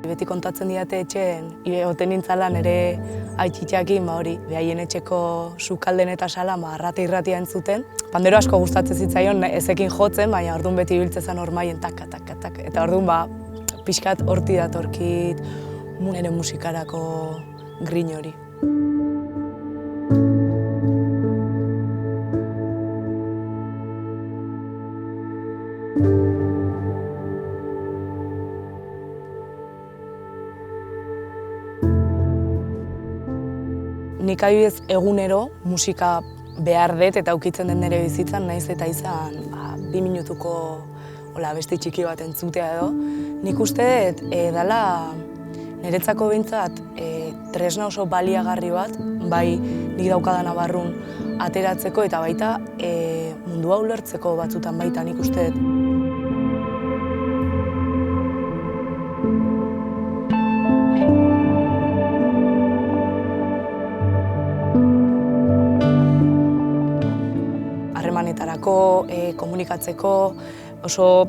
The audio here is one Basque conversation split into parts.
Beti kontatzen diate etxeen, egoten nintzala nire aititxakin, behaien etxeko sukalden eta sala irratia entzuten. Pandero asko gustatzen zitzaion, ezekin jotzen, baina orduan beti ibiltzen zen ormaien tak. Eta orduan pixkat horti datorkit nire musikarako grin hori. Nik adibidez egunero musika behar dut eta ukitzen den nire bizitzan, naiz eta izan 2 minutuko abesti txiki bat entzutea edo. Nik uste dut dela niretzako behintzat tresna oso baliagarri bat, bai nik daukadana barrun ateratzeko eta baita mundua ulertzeko batzutan baita nik uste dut. Harremanetarako, komunikatzeko, oso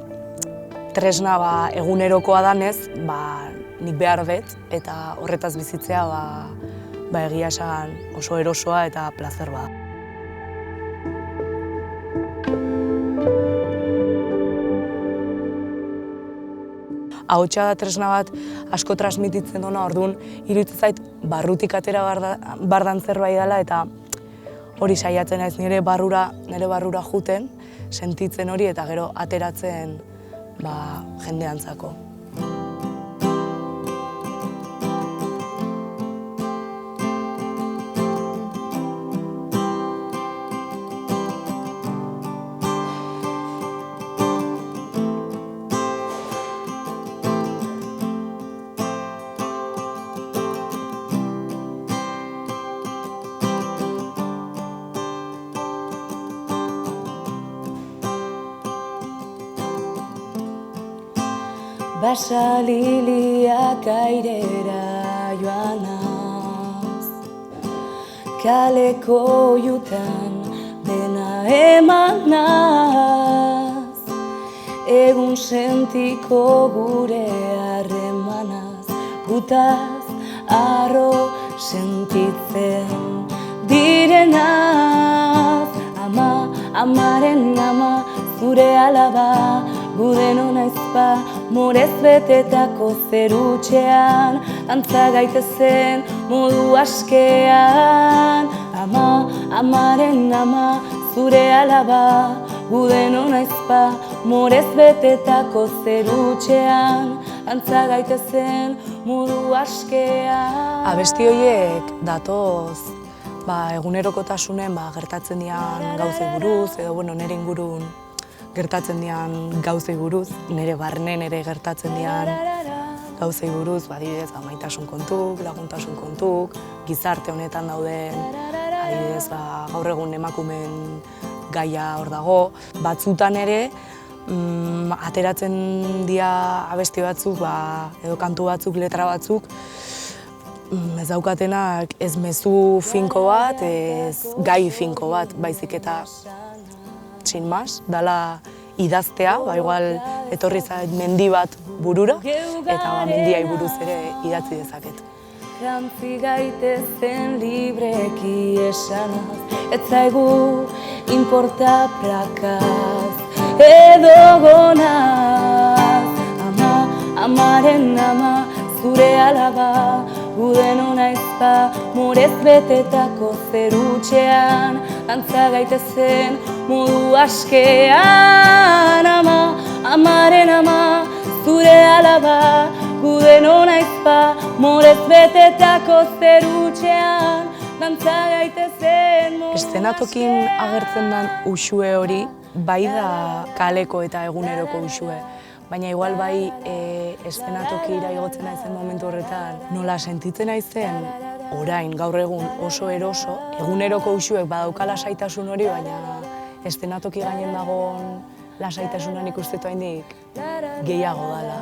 tresna egunerokoa danez, nik behar dut eta horretaz bizitzea egia esan oso erosoa eta plazer bada. Ahotsa da tresna bat asko transmititzen duna, orduan iruditzen zait barrutik atera bardan zerbait dela eta hori saiatzen naiz nire barrura juten, sentitzen hori eta gero ateratzen jendeantzako. Basaliliak airera joanaz, kaleko jutan dena emanaz, egun sentiko gure harremanaz, gutaz arro sentitzen direnaz. Amaren ama, zure alaba, gudeno naizpa, morez betetako zerutxean, dantza gaitezen modu askean. Amaren ama, zure alaba, gudeno naizpa, morez betetako zerutxean, dantza gaitezen modu askean. Abesti horiek datoz egunerokotasunen gertatzen dian gauzei buruz, edo nire ingurun gertatzen dian gauzei buruz, nire barne nire gertatzen dian gauzei buruz, adibidez, maitasun kontuk, laguntasun kontuk, gizarte honetan dauden, adibidez, gaur egun emakumeen gaia hor dago. Batzutan ere, ateratzen dira abesti batzuk, edo kantu batzuk, letra batzuk, ez daukatenak ez mezu finko bat, ez gai finko bat, baizik eta sin mas, dala idaztea, igual etorri zait mendi bat burura, eta mendiai buruz ere idatzi dezaket. Jantzi gaitezen libreki esanaz, ez zaigu inporta prakaz, edo gonaz. Amaren ama, zure alaba, gudeno naizpa, morez betetako zerutxean, dantza gaitezen modu askean. Amaren ama, zure alaba, gudeno naizpa, morez betetako zerutxean, dantza gaitezen modu askean. Eszenatokin agertzen den uxue hori, bai da kaleko eta eguneroko uxue. Baina igual bai eszenatokira igotzen naizen momentu horretan, nola sentitzen naizen orain, gaur egun oso eroso, eguneroko uxuek badauka lasaitasun hori, baina eszenatoki gainen dagoen lasaitasunan ikustetu haindik gehiago dala.